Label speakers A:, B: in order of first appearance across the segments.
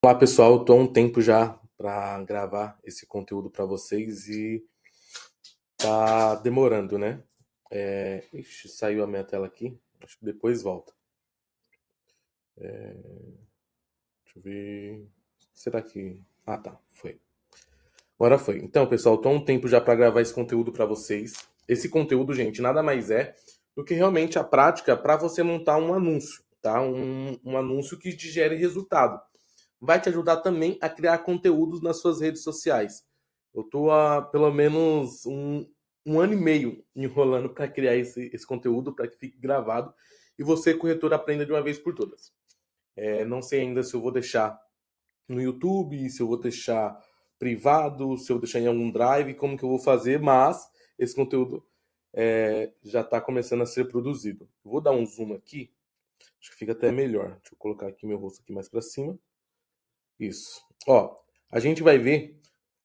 A: Olá pessoal, eu tô há um tempo já para gravar esse conteúdo para vocês e tá demorando, né? Ixi, saiu a minha tela aqui, acho que depois volta. Deixa eu ver. Será que. Ah, tá, foi. Agora foi. Então, pessoal, eu tô há um tempo já para gravar esse conteúdo para vocês. Esse conteúdo, gente, nada mais é do que realmente a prática para você montar um anúncio, tá? Um anúncio que te gere resultado. Vai te ajudar também a criar conteúdos nas suas redes sociais. Eu tô há pelo menos um ano e meio enrolando para criar esse conteúdo, para que fique gravado e você, corretor, aprenda de uma vez por todas. Não sei ainda se eu vou deixar no YouTube, se eu vou deixar privado, se eu vou deixar em algum drive, como que eu vou fazer, mas esse conteúdo já está começando a ser produzido. Vou dar um zoom aqui, acho que fica até melhor. Deixa eu colocar aqui meu rosto aqui mais para cima. Isso. Ó, a gente vai ver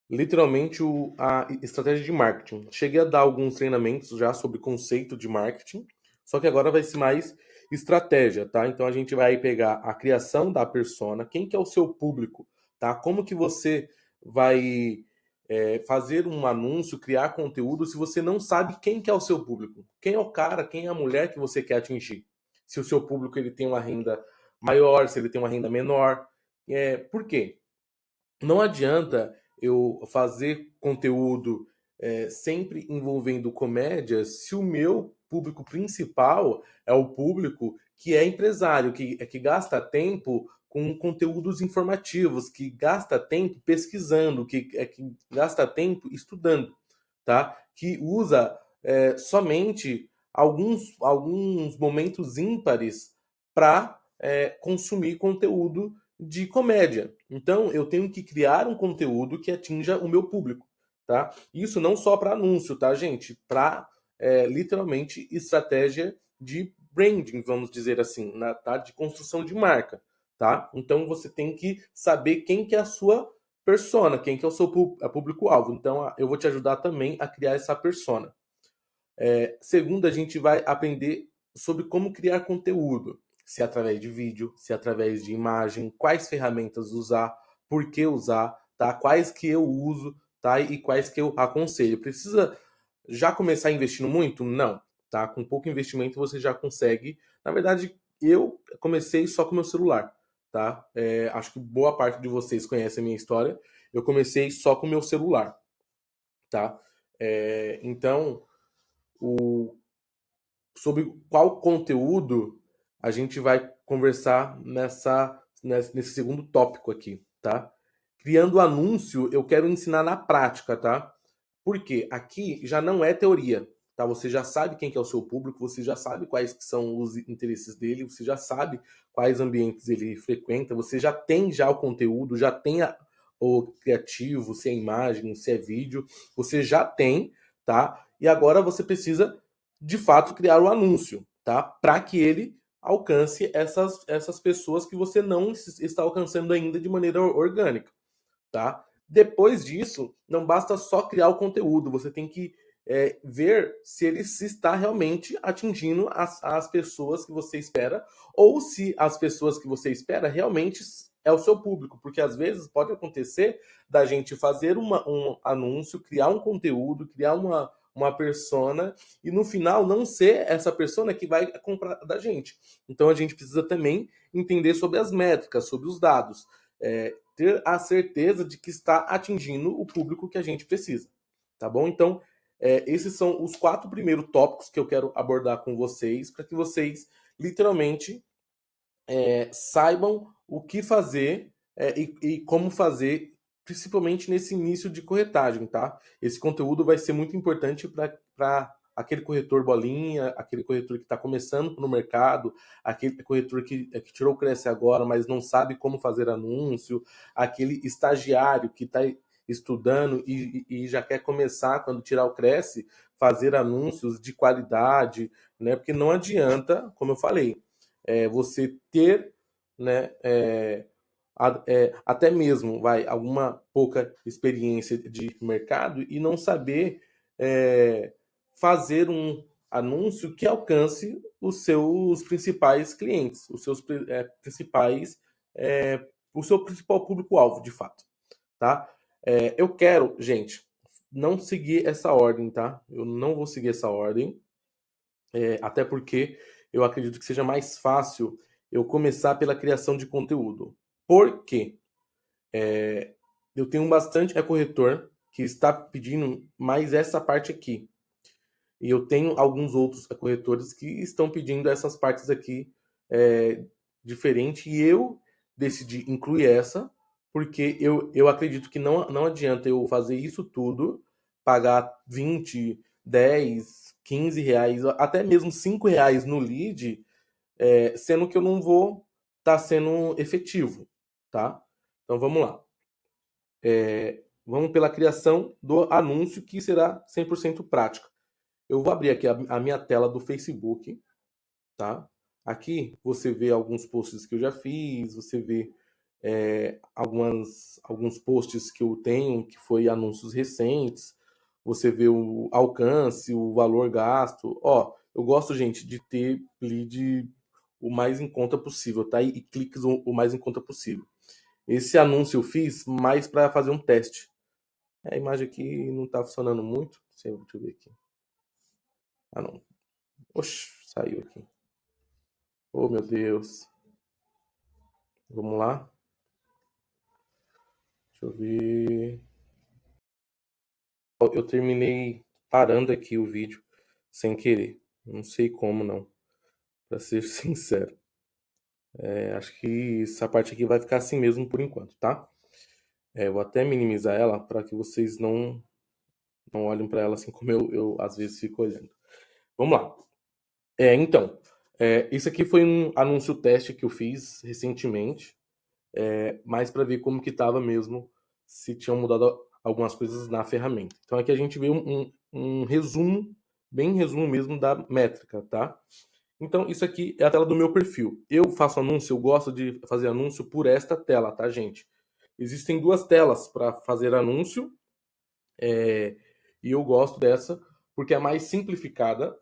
A: literalmente a estratégia de marketing. Cheguei a dar alguns treinamentos já sobre conceito de marketing, só que agora vai ser mais estratégia, tá? Então a gente vai pegar a criação da persona, quem que é o seu público, tá? Como que você vai fazer um anúncio, criar conteúdo se você não sabe quem que é o seu público? Quem é o cara, quem é a mulher que você quer atingir? Se o seu público ele tem uma renda maior, se ele tem uma renda menor. Por quê? Não adianta eu fazer conteúdo sempre envolvendo comédia se o meu público principal é o público que é empresário, que gasta tempo com conteúdos informativos, que gasta tempo pesquisando, que gasta tempo estudando, tá? Que usa somente alguns momentos ímpares para consumir conteúdo de comédia. Então, eu tenho que criar um conteúdo que atinja o meu público, tá? Isso não só para anúncio, tá, gente? Para literalmente estratégia de branding, vamos dizer assim, tá? De construção de marca, tá? Então, você tem que saber quem que é a sua persona, quem que é o seu público-alvo. Então, eu vou te ajudar também a criar essa persona. Segundo, a gente vai aprender sobre como criar conteúdo, se é através de vídeo, se é através de imagem, quais ferramentas usar, por que usar, tá? Quais que eu uso, tá? E quais que eu aconselho. Precisa já começar investindo muito? Não, tá? Com pouco investimento você já consegue. Na verdade, eu comecei só com meu celular, tá? Acho que boa parte de vocês conhece a minha história. Eu comecei só com meu celular, tá? Então, o, sobre qual conteúdo a gente vai conversar nesse segundo tópico aqui, tá? Criando anúncio, eu quero ensinar na prática, tá? Porque aqui já não é teoria, tá? Você já sabe quem que é o seu público, você já sabe quais que são os interesses dele, você já sabe quais ambientes ele frequenta, você já tem já o conteúdo, já tem o criativo, se é imagem, se é vídeo, você já tem, tá? E agora você precisa de fato criar o anúncio, tá? Para que ele alcance essas pessoas que você não está alcançando ainda de maneira orgânica, tá? Depois disso, não basta só criar o conteúdo, você tem que ver se ele se está realmente atingindo as pessoas que você espera, ou se as pessoas que você espera realmente é o seu público, porque às vezes pode acontecer da gente fazer um anúncio, criar um conteúdo, criar uma persona e no final não ser essa persona que vai comprar da gente. Então a gente precisa também entender sobre as métricas, sobre os dados. Ter a certeza de que está atingindo o público que a gente precisa, tá bom? Então, esses são os 4 primeiros tópicos que eu quero abordar com vocês, para que vocês literalmente saibam o que fazer e como fazer, principalmente nesse início de corretagem, tá? Esse conteúdo vai ser muito importante para aquele corretor bolinha, aquele corretor que está começando no mercado, aquele corretor que tirou o Cresce agora, mas não sabe como fazer anúncio, aquele estagiário que está estudando e já quer começar, quando tirar o Cresce, fazer anúncios de qualidade, né? Porque não adianta, como eu falei, você ter, né, até mesmo alguma pouca experiência de mercado e não saber fazer um anúncio que alcance os seus principais clientes, os seus principais o seu principal público-alvo, de fato, tá? Eu quero, gente, não seguir essa ordem, tá? Eu não vou seguir essa ordem, até porque eu acredito que seja mais fácil eu começar pela criação de conteúdo. Por quê? Eu tenho bastante corretor que está pedindo mais essa parte aqui. E eu tenho alguns outros corretores que estão pedindo essas partes aqui diferente. E eu decidi incluir essa, porque eu acredito que não adianta eu fazer isso tudo, pagar 20, 10, 15 reais, até mesmo 5 reais no lead, sendo que eu não vou estar sendo efetivo, tá? Então vamos lá. Vamos pela criação do anúncio, que será 100% prática. Eu vou abrir aqui a minha tela do Facebook, tá? Aqui você vê alguns posts que eu já fiz, você vê alguns posts que eu tenho, que foi anúncios recentes, você vê o alcance, o valor gasto. Ó, eu gosto, gente, de ter lead o mais em conta possível, tá? E cliques o mais em conta possível. Esse anúncio eu fiz mais para fazer um teste. A imagem aqui não tá funcionando muito. Deixa eu ver aqui. Ah, não. Oxe, saiu aqui. Oh, meu Deus. Vamos lá. Deixa eu ver. Eu terminei parando aqui o vídeo sem querer. Não sei como, não. Pra ser sincero. Acho que essa parte aqui vai ficar assim mesmo por enquanto, tá? Eu vou até minimizar ela para que vocês não olhem para ela assim como eu às vezes fico olhando. Vamos lá. Então, isso aqui foi um anúncio teste que eu fiz recentemente, mais para ver como que estava mesmo, se tinham mudado algumas coisas na ferramenta. Então aqui a gente vê um resumo, bem resumo mesmo da métrica, tá? Então isso aqui é a tela do meu perfil. Eu faço anúncio, eu gosto de fazer anúncio por esta tela, tá, gente? Existem duas telas para fazer anúncio, e eu gosto dessa porque é mais simplificada,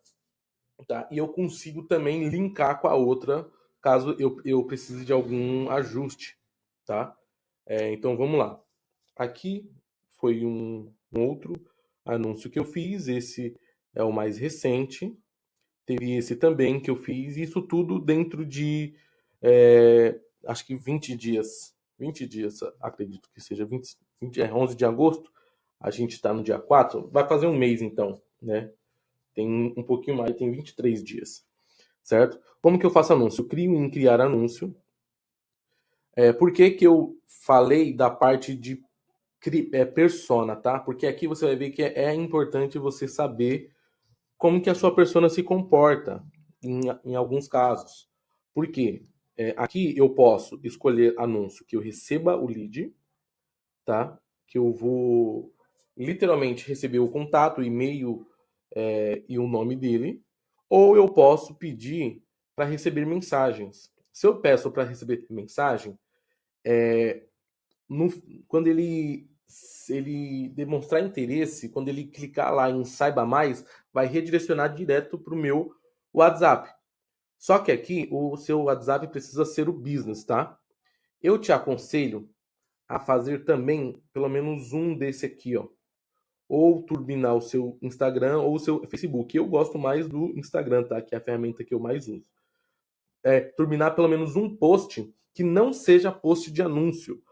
A: tá? E eu consigo também linkar com a outra caso eu precise de algum ajuste, tá? Então vamos lá. Aqui foi um outro anúncio que eu fiz, esse é o mais recente. Teve esse também que eu fiz, isso tudo dentro de acho que 20 dias. 20 dias, acredito que seja 11 de agosto. A gente está no dia 4, vai fazer um mês então, né? Tem um pouquinho mais, tem 23 dias, certo? Como que eu faço anúncio? Eu crio em criar anúncio. Por que que eu falei da parte de persona, tá? Porque aqui você vai ver que é importante você saber como que a sua persona se comporta em alguns casos. Por quê? Aqui eu posso escolher anúncio que eu receba o lead, tá? Que eu vou literalmente receber o contato, o e-mail e o nome dele, ou eu posso pedir para receber mensagens. Se eu peço para receber mensagem, no- quando ele demonstrar interesse, quando ele clicar lá em saiba mais, vai redirecionar direto para o meu WhatsApp. Só que aqui o seu WhatsApp precisa ser o business, tá? Eu te aconselho a fazer também pelo menos um desse aqui, ó. Ou turbinar o seu Instagram ou o seu Facebook. Eu gosto mais do Instagram, tá? Que é a ferramenta que eu mais uso. Turbinar pelo menos um post que não seja post de anúncio.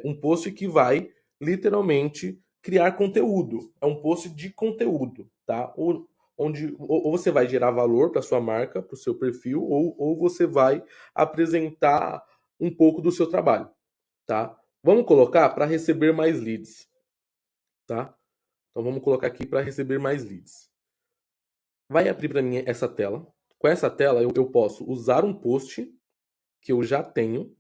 A: Um post que vai literalmente criar conteúdo. É um post de conteúdo, tá? Ou você vai gerar valor para sua marca, para o seu perfil, ou você vai apresentar um pouco do seu trabalho, tá? Vamos colocar para receber mais leads, tá? Então vamos colocar aqui para receber mais leads. Vai abrir para mim essa tela. Com essa tela eu posso usar um post que eu já tenho,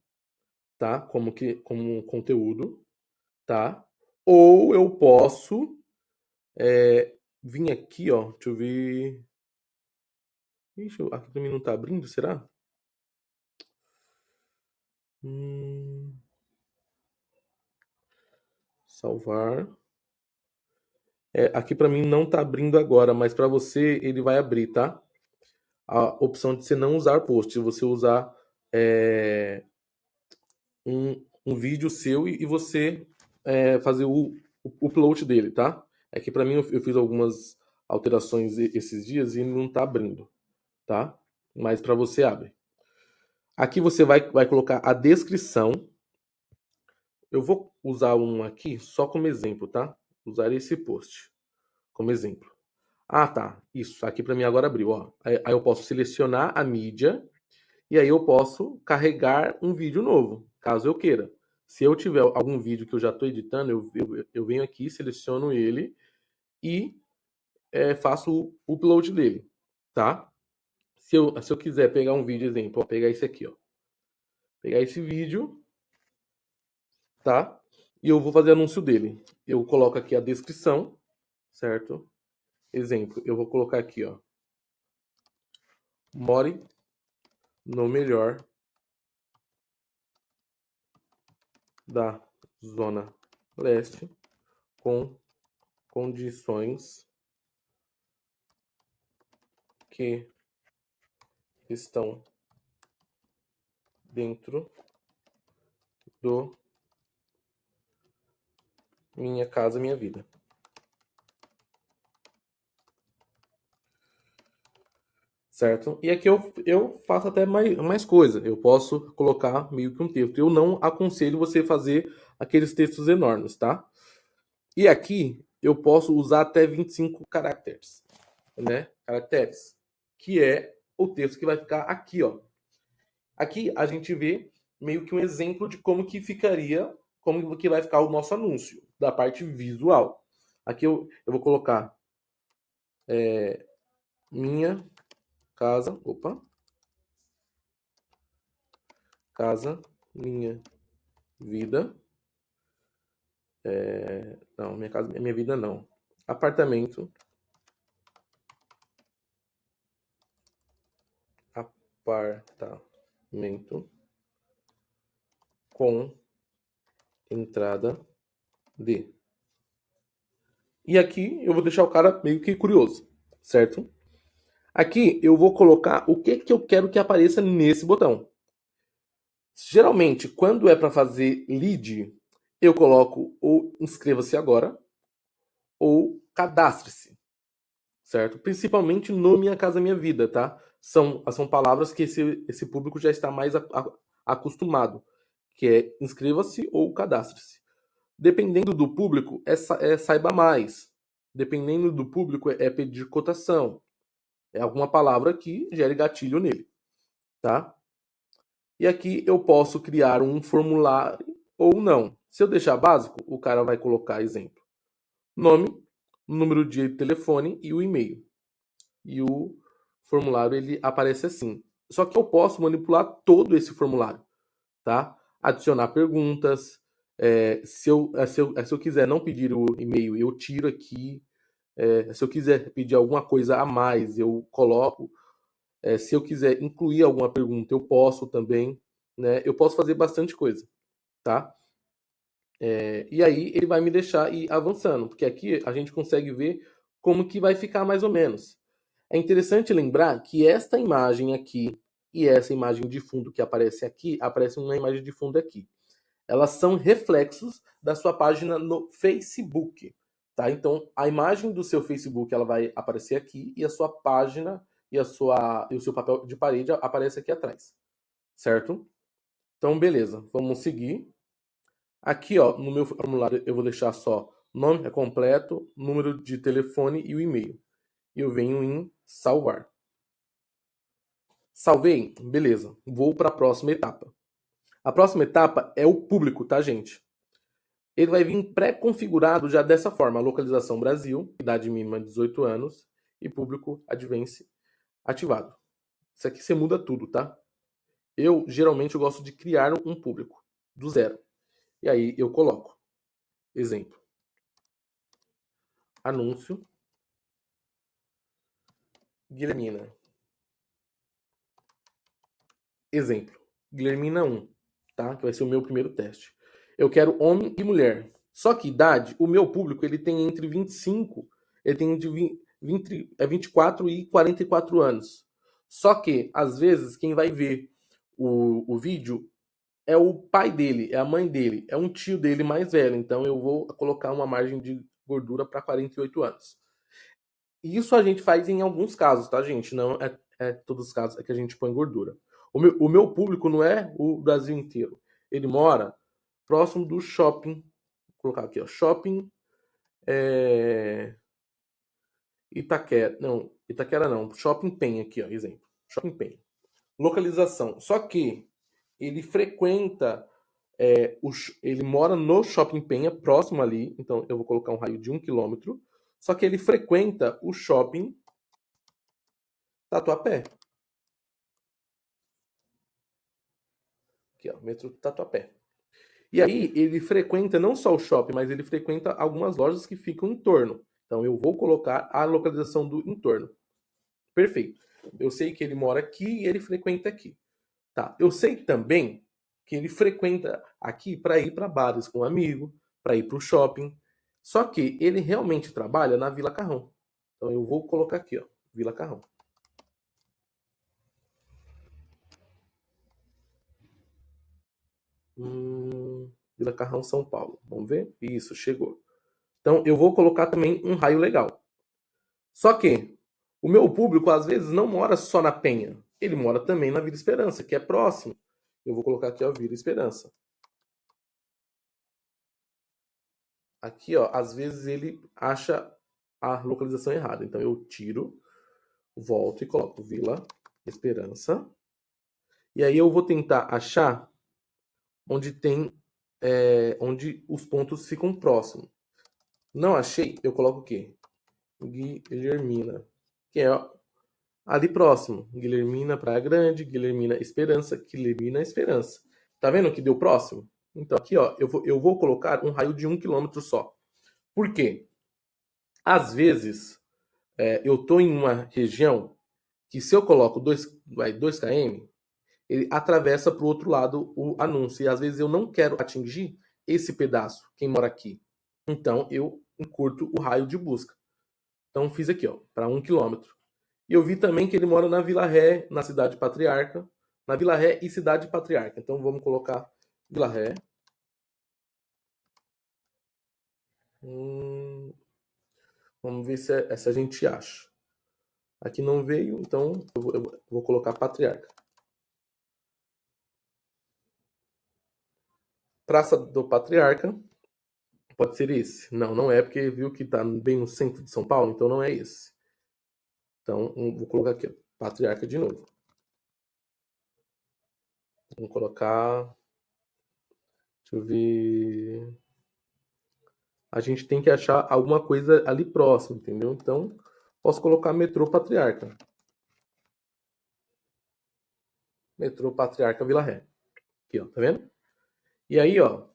A: tá? Como conteúdo, tá? Ou eu posso vir aqui, ó. Deixa eu ver. Ixi, aqui pra mim não tá abrindo, será? Salvar. Aqui pra mim não tá abrindo agora, mas pra você ele vai abrir, tá? A opção de você não usar post, você usar um vídeo seu e você fazer o upload dele, tá? É que pra mim eu fiz algumas alterações esses dias e não tá abrindo, tá? Mas pra você abre. Aqui você vai colocar a descrição. Eu vou usar um aqui só como exemplo, tá? Usar esse post como exemplo. Ah, tá. Isso. Aqui pra mim agora abriu, ó. Aí eu posso selecionar a mídia e aí eu posso carregar um vídeo novo, caso eu queira. Se eu tiver algum vídeo que eu já estou editando, eu venho aqui, seleciono ele e faço o upload dele, tá? Se eu quiser pegar um vídeo, exemplo, ó, pegar esse aqui, ó. Pegar esse vídeo, tá? E eu vou fazer anúncio dele. Eu coloco aqui a descrição, certo? Exemplo, eu vou colocar aqui, ó. More no melhor da Zona Leste com condições que estão dentro do Minha Casa Minha Vida. Certo? E aqui eu faço até mais coisa. Eu posso colocar meio que um texto. Eu não aconselho você fazer aqueles textos enormes, tá? E aqui eu posso usar até 25 caracteres, né? Caracteres, que é o texto que vai ficar aqui, ó. Aqui a gente vê meio que um exemplo de como que ficaria, como que vai ficar o nosso anúncio, da parte visual. Aqui eu vou colocar minha casa, minha vida. Não, minha casa, minha vida não. Apartamento, apartamento com entrada de. E aqui eu vou deixar o cara meio que curioso, certo? Aqui eu vou colocar o que eu quero que apareça nesse botão. Geralmente, quando é para fazer lead, eu coloco ou inscreva-se agora ou cadastre-se, certo? Principalmente no Minha Casa Minha Vida, tá? São palavras que esse público já está mais acostumado, que é inscreva-se ou cadastre-se. Dependendo do público, é saiba mais. Dependendo do público, é pedir cotação. É alguma palavra que gere gatilho nele, tá? E aqui eu posso criar um formulário ou não. Se eu deixar básico, o cara vai colocar exemplo: nome, número de telefone e o e-mail. E o formulário ele aparece assim. Só que eu posso manipular todo esse formulário, tá? Adicionar perguntas. Se eu quiser não pedir o e-mail, eu tiro aqui. Se eu quiser pedir alguma coisa a mais, eu coloco. Se eu quiser incluir alguma pergunta, eu posso também, né? Eu posso fazer bastante coisa, tá? E aí ele vai me deixar ir avançando, porque aqui a gente consegue ver como que vai ficar mais ou menos. É interessante lembrar que esta imagem aqui e essa imagem de fundo que aparece aqui, aparece uma imagem de fundo aqui. Elas são reflexos da sua página no Facebook, tá? Então, a imagem do seu Facebook ela vai aparecer aqui e a sua página e o seu papel de parede aparece aqui atrás, certo? Então, beleza, vamos seguir. Aqui, ó, no meu formulário eu vou deixar só nome completo, número de telefone e o e-mail. E eu venho em salvar. Salvei? Beleza. Vou para a próxima etapa. A próxima etapa é o público, tá, gente? Ele vai vir pré-configurado já dessa forma: localização Brasil, idade mínima 18 anos e público Advance ativado. Isso aqui você muda tudo, tá? Eu geralmente eu gosto de criar um público do zero. E aí eu coloco exemplo: anúncio Guilhermina. Exemplo: Guilhermina 1, tá? Que vai ser o meu primeiro teste. Eu quero homem e mulher. Só que idade, o meu público ele tem entre 25, ele tem entre 24 e 44 anos. Só que, às vezes, quem vai ver o vídeo é o pai dele, é a mãe dele, é um tio dele mais velho. Então eu vou colocar uma margem de gordura para 48 anos. Isso a gente faz em alguns casos, tá, gente? Não é todos os casos é que a gente põe gordura. O meu público não é o Brasil inteiro. Ele mora próximo do shopping. Vou colocar aqui, ó. Shopping Itaquera. Não, Itaquera não. Shopping Penha aqui, ó. Exemplo. Shopping Penha. Localização. Só que ele frequenta. Ele mora no Shopping Penha, próximo ali. Então eu vou colocar um raio de 1 km. Só que ele frequenta o shopping Tatuapé. Aqui, ó, metrô Tatuapé. E aí ele frequenta não só o shopping, mas ele frequenta algumas lojas que ficam em torno. Então eu vou colocar a localização do entorno. Perfeito. Eu sei que ele mora aqui e ele frequenta aqui. Tá. Eu sei também que ele frequenta aqui para ir para bares com um amigo, para ir para o shopping. Só que ele realmente trabalha na Vila Carrão. Então eu vou colocar aqui, ó, Vila Carrão. Vila Carrão, São Paulo. Vamos ver? Isso, chegou. Então eu vou colocar também um raio legal. Só que o meu público às vezes não mora só na Penha. Ele mora também na Vila Esperança, que é próximo. Eu vou colocar aqui, ó, Vila Esperança. Aqui, ó, às vezes ele acha a localização errada. Então eu tiro, volto e coloco Vila Esperança. E aí eu vou tentar achar onde tem onde os pontos ficam próximos. Não achei, eu coloco o quê? Guilhermina, que é ali próximo. Guilhermina, Praia Grande, Guilhermina, Esperança, Guilhermina, Esperança. Tá vendo que deu próximo? Então aqui, ó, eu vou colocar um raio de 1 km só. Por quê? Às vezes, eu tô em uma região que se eu coloco 2 km, ele atravessa para o outro lado o anúncio. E às vezes eu não quero atingir esse pedaço, quem mora aqui. Então eu encurto o raio de busca. Então fiz aqui, ó, para 1 km. E eu vi também que ele mora na Vila Ré, na Cidade Patriarca. Na Vila Ré e Cidade Patriarca. Então vamos colocar Vila Ré. Vamos ver se a gente acha. Aqui não veio, então eu vou colocar Patriarca. Praça do Patriarca. Pode ser esse? Não, não é, porque viu que está bem no centro de São Paulo, então não é esse. Então, vou colocar aqui, ó, Patriarca de novo. Vamos colocar. Deixa eu ver. A gente tem que achar alguma coisa ali próximo, entendeu? Então, posso colocar metrô Patriarca. Metrô Patriarca Vila Ré. Aqui, ó, tá vendo? E aí, ó,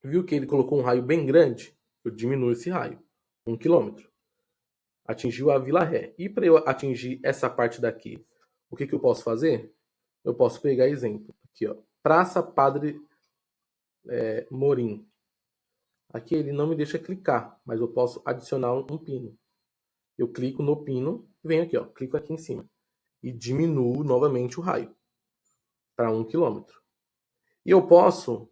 A: viu que ele colocou um raio bem grande? Eu diminuo esse raio, 1 km. Atingiu a Vila Ré. E para eu atingir essa parte daqui, o que eu posso fazer? Eu posso pegar exemplo. Aqui, ó, Praça Padre Morim. Aqui ele não me deixa clicar, mas eu posso adicionar um pino. Eu clico no pino, venho aqui, ó, clico aqui em cima e diminuo novamente o raio para 1 km. E eu posso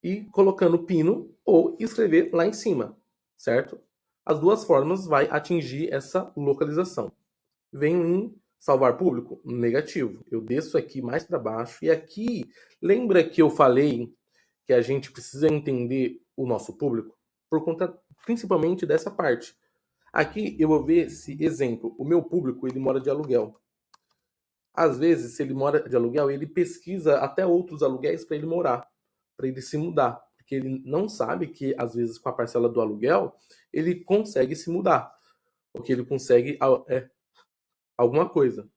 A: ir colocando pino ou escrever lá em cima, certo? As duas formas vai atingir essa localização. Venho em salvar público? Negativo. Eu desço aqui mais para baixo e aqui, lembra que eu falei que a gente precisa entender o nosso público? Por conta principalmente dessa parte. Aqui eu vou ver se, exemplo, o meu público ele mora de aluguel. Às vezes, se ele mora de aluguel, ele pesquisa até outros aluguéis para ele morar, para ele se mudar. Porque ele não sabe que, às vezes, com a parcela do aluguel, ele consegue se mudar. Porque ele consegue alguma coisa.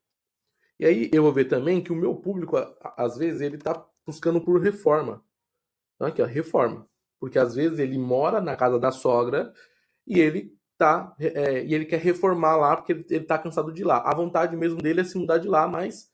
A: E aí eu vou ver também que o meu público, às vezes, ele está buscando por reforma. Então, aqui, ó, reforma. Porque às vezes ele mora na casa da sogra e ele quer reformar lá porque ele tá cansado de lá. A vontade mesmo dele é se mudar de lá, mas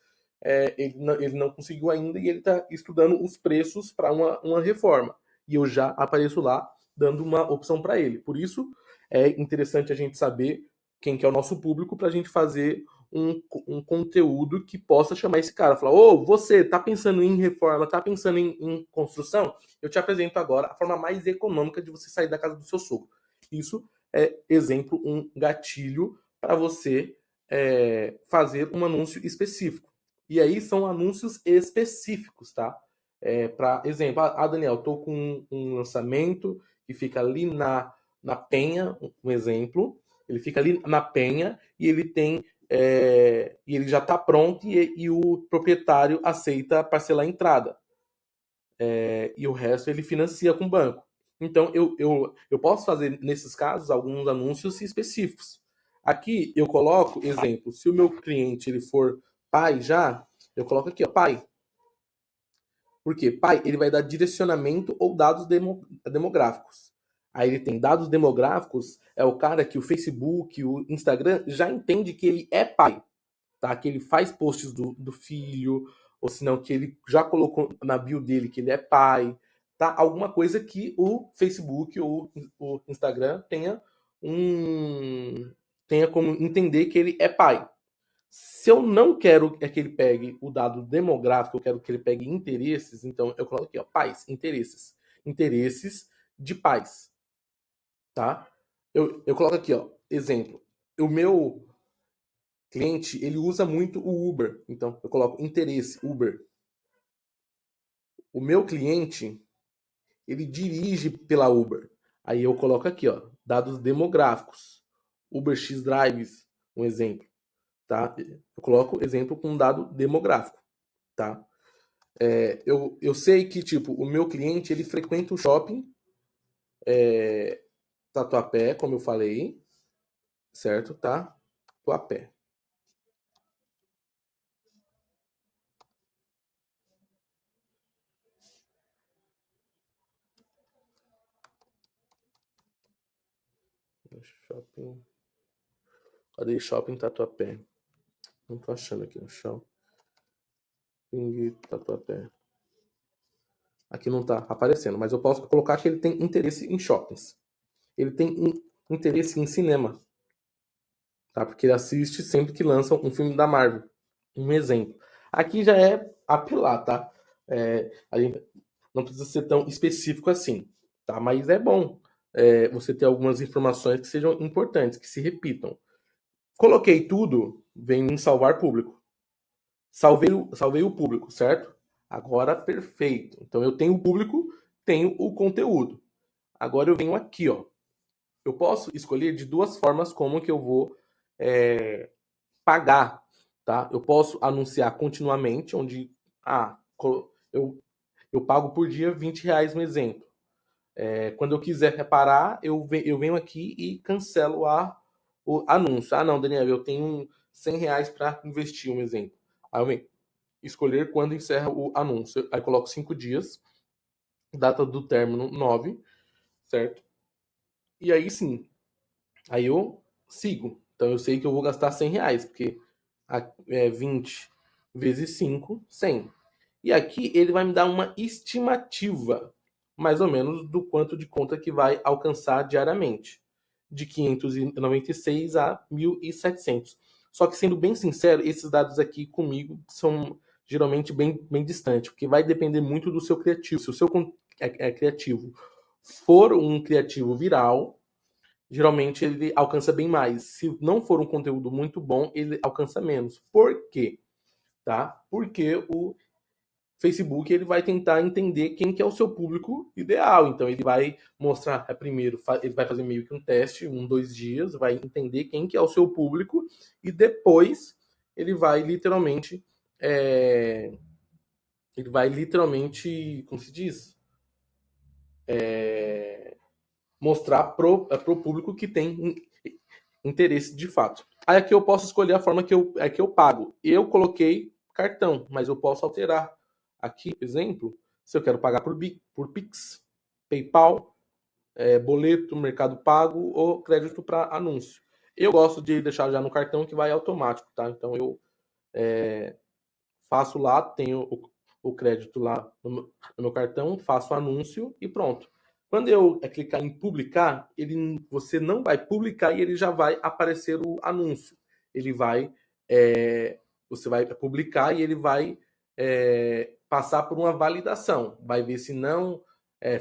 A: ele não conseguiu ainda e ele está estudando os preços para uma reforma. E eu já apareço lá dando uma opção para ele. Por isso é interessante a gente saber quem que é o nosso público para a gente fazer um conteúdo que possa chamar esse cara. Falar, ô, você tá pensando em reforma, tá pensando em construção? Eu te apresento agora a forma mais econômica de você sair da casa do seu sogro. Isso é, exemplo, um gatilho para você fazer um anúncio específico. E aí são anúncios específicos, tá? Para exemplo, Daniel, tô com um lançamento que fica ali na Penha, um exemplo. Ele fica ali na Penha e ele tem e ele já está pronto e o proprietário aceita parcelar a entrada. E o resto ele financia com o banco. Então eu posso fazer, nesses casos, alguns anúncios específicos. Aqui eu coloco, exemplo, se o meu cliente ele for pai já, eu coloco aqui, ó, pai. Por quê? Pai, ele vai dar direcionamento ou dados demográficos. Aí ele tem dados demográficos, é o cara que o Facebook, o Instagram já entende que ele é pai, tá? Que ele faz posts do filho, ou senão que ele já colocou na bio dele que ele é pai, tá? Alguma coisa que o Facebook ou o Instagram tenha como entender que ele é pai. Se eu não quero que ele pegue o dado demográfico, eu quero que ele pegue interesses, então eu coloco aqui, ó, pais, interesses. Interesses de pais, tá? Eu coloco aqui, ó, exemplo. O meu cliente, ele usa muito o Uber. Então, eu coloco interesse, Uber. O meu cliente, ele dirige pela Uber. Aí eu coloco aqui, ó, dados demográficos. Uber X Drives, um exemplo, tá? Eu coloco exemplo com um dado demográfico, tá? Eu sei que, tipo, o meu cliente, ele frequenta o shopping Tatuapé, como eu falei, certo? Tá? Tatuapé. Shopping. Cadê shopping Tatuapé? Não tô achando aqui no shopping Tatuapé. Aqui não tá aparecendo, mas eu posso colocar que ele tem interesse em shoppings. Ele tem interesse em cinema, tá? Porque ele assiste sempre que lançam um filme da Marvel. Um exemplo. Aqui já é apelar, tá? A gente não precisa ser tão específico assim, tá? Mas é bom você ter algumas informações que sejam importantes, que se repitam. Coloquei tudo, vem em salvar público. Salvei o público, certo? Agora, perfeito. Então eu tenho o público, tenho o conteúdo. Agora eu venho aqui, ó. Eu posso escolher de duas formas como que eu vou pagar, tá? Eu posso anunciar continuamente, onde eu, eu pago por dia R$ 20, um exemplo. Quando eu quiser reparar, eu venho aqui e cancelo o anúncio. Ah, não, Daniel, eu tenho R$ 100 para investir, um exemplo. Aí eu venho escolher quando encerra o anúncio. Aí eu coloco 5 dias, data do término 9, certo? E aí sim, aí eu sigo. Então eu sei que eu vou gastar R$ 100, porque 20 vezes 5, 100. E aqui ele vai me dar uma estimativa, mais ou menos, do quanto de conta que vai alcançar diariamente. De 596 a 1.700. Só que, sendo bem sincero, esses dados aqui comigo são geralmente bem distantes, porque vai depender muito do seu criativo. Se o seu criativo for um criativo viral, geralmente ele alcança bem mais. Se não for um conteúdo muito bom, ele alcança menos. Por quê? Tá? Porque o Facebook ele vai tentar entender quem que é o seu público ideal. Então ele vai mostrar, primeiro, ele vai fazer meio que um teste, 2 dias, vai entender quem que é o seu público e depois ele vai literalmente, como se diz, mostrar pro público que tem interesse de fato. Aí aqui eu posso escolher a forma que eu pago. Eu coloquei cartão, mas eu posso alterar. Aqui, exemplo, se eu quero pagar por Pix, PayPal, boleto, Mercado Pago ou crédito para anúncio. Eu gosto de deixar já no cartão que vai automático, tá? Então eu faço lá, tenho o crédito lá no meu cartão, faço o anúncio e pronto. Quando eu clicar em publicar, você não vai publicar e ele já vai aparecer o anúncio. Ele vai você vai publicar e ele vai passar por uma validação. Vai ver se não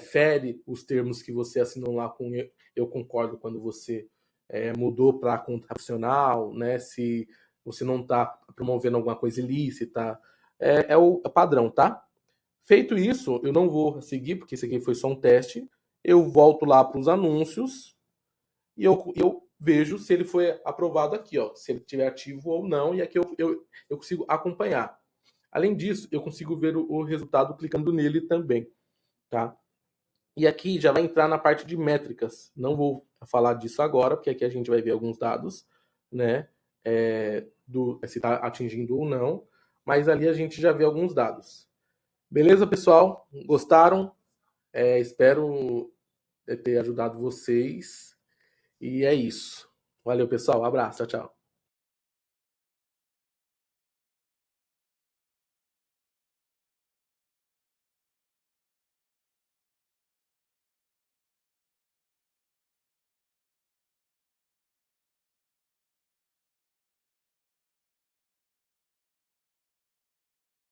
A: fere os termos que você assinou lá com eu concordo quando você mudou para conta profissional, né? Se você não está promovendo alguma coisa ilícita. É o padrão, tá? Feito isso, eu não vou seguir, porque isso aqui foi só um teste. Eu volto lá para os anúncios e eu vejo se ele foi aprovado aqui, ó, se ele estiver ativo ou não, e aqui eu consigo acompanhar. Além disso, eu consigo ver o resultado clicando nele também, tá? E aqui já vai entrar na parte de métricas. Não vou falar disso agora, porque aqui a gente vai ver alguns dados, né? Se está atingindo ou não, mas ali a gente já vê alguns dados. Beleza, pessoal? Gostaram? Espero ter ajudado vocês. E é isso. Valeu, pessoal. Abraço. Tchau, tchau.